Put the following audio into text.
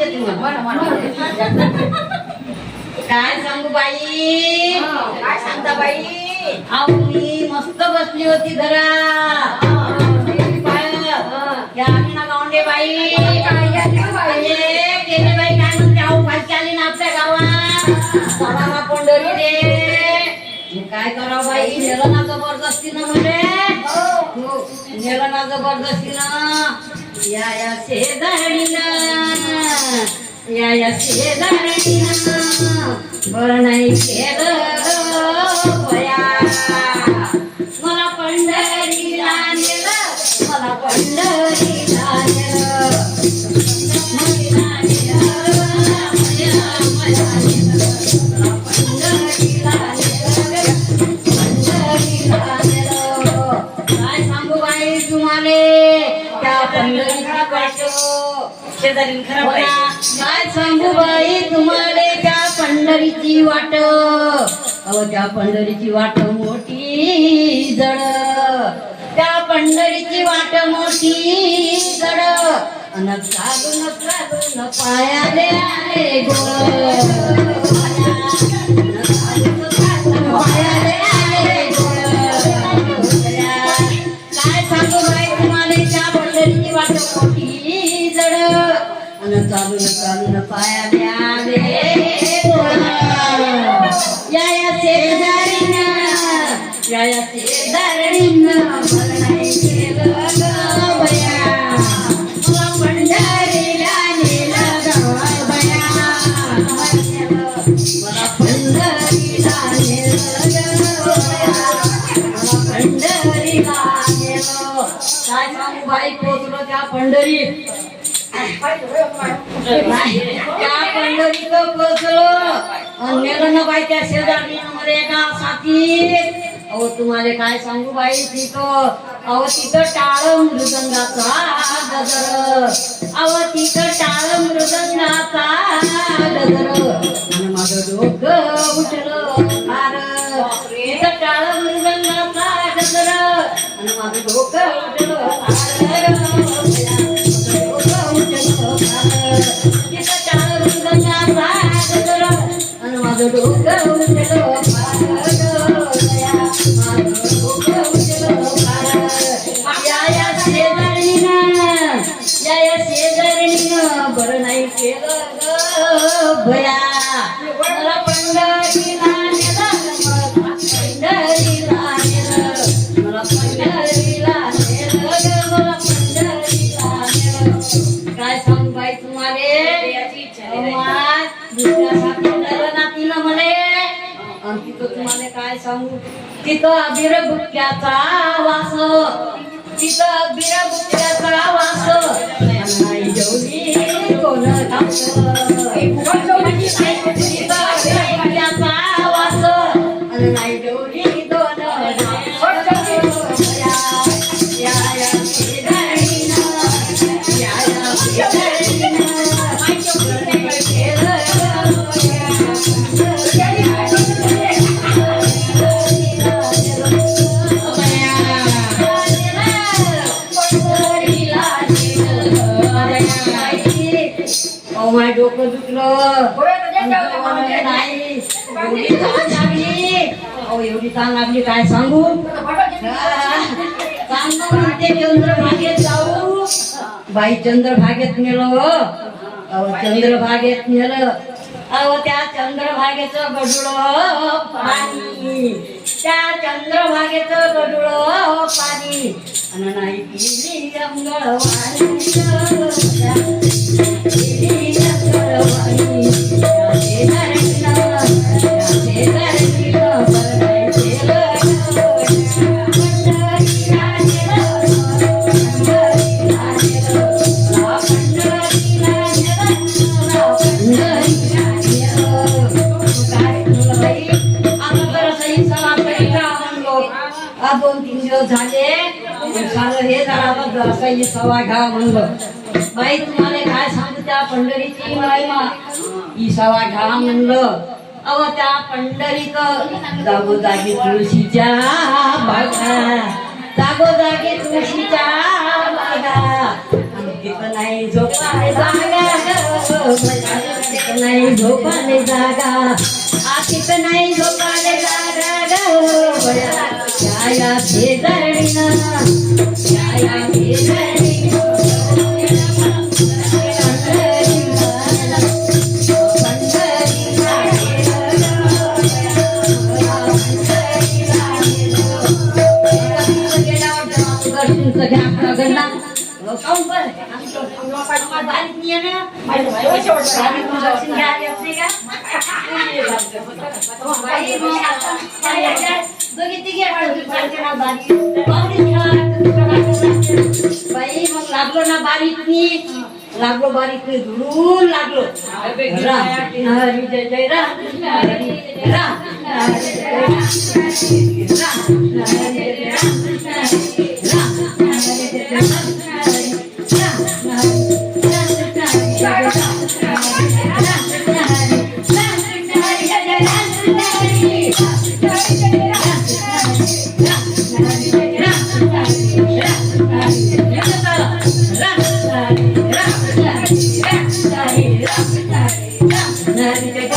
म्हणते तुम्हाला काय सांगू बाई काय सांगता बाई अहो मी मस्त बसली होती घरात या आम्ही ना गावंडे बाई गेले बाई काय म्हणते अहो फाशी आली ना आपल्या गावात सभाला पंढरी रे काय करावं बाई नेलं ना जबरदस्तीनं म्हणे नेलं ना जबरदस्तीनं या शेजारीनं या शेजारीनं बरं नाही केलं बया मला पंढरीला नेलं मला पंढरीला नेलं काय सांगू बाई तुम्हाला त्या पंढरीची वाट शेजारी खराब काय सांगू बाई तुम्हाला त्या पंढरीची वाट अहो त्या पंढरीची वाट मोठी जड त्या पंढरीची वाट मोठी जड अन चालून पायाले आले पायाले आले काय सांगू बाई तुम्हाला त्या पंढरीची वाट मोठी जड अन चालून पायाले आले या शेजारीनं मला नाही केलं ग बया मला पंढरीला नेलं ग बया मला पंढरीला नेलं ग बया मला पंढरीला नेलं काय सांगू बाई पोचलो त्या पंढरी त्या पंढरीत पोचलो नेलं ना बाई त्या शेजारीनं मध्ये एका साथी अहो तुम्हाला काय सांगू बाई तिथं टाळ मृदंगाचा गजर अहो तिथं टाळ मृदंगाचा गजर आणि माझं डोकं उठलं फार तिथं टाळ मृदंगाचा गजर आणि माझं डोकं उठलं फार तिथं टाळ मृदंगाचा गजर आणि माझं डोकं उठलं शेजारीनं बरं नाही केलं ग भया मला पंढरीला नेलं पंढरीला नेलं मला पंढरीला नेलं ग मला पंढरीला नेलं काय सांगू बाई तुम्हाला दुसऱ्यासाठी नेलं ना तिनं म्हणे आणि तिथं तुम्हाला काय सांगू तिथं अबिर बुक्क्याचा वास तिथं बिरा बुक्क्याचा वास नाही जेवली कोण बुक्क्याचा वास आणि नाही जेवली दोन माझं डोकं दुखलं नाही एवढी ताण लागली एवढी ताण लागली काय सांगू ते चंद्रभागेत जाऊ बाई चंद्रभागेत नेलं चंद्रभागेत नेलं अहो त्या चंद्रभागेचं गडुळ पाणी त्या चंद्रभागेचं गडुळ पाणी आणि नाही पिली अंगळवाणी दोन तीन दिवस झाले हे झालं काही सवा घ्या म्हणलं बाई तुम्हाला काय सांगू त्या पंढरीची महिमा ही सवा घ्या म्हणलं अव त्या पंढरीत जागोजागी तुळशीच्या बागा जागोजागी तुळशीच्या बागा तिथं नाही झोपाय जागा नाही झोपाले जागा आखीत नाही झोपाले जागा ग या शेजारीना या शेजारीना बाई मग लागलो ना बारीकनी लागलो बारीकनी धुळून लागलो हरी जय जय राम हरी राम हरी जय राम हरी जय राम हरी जय राम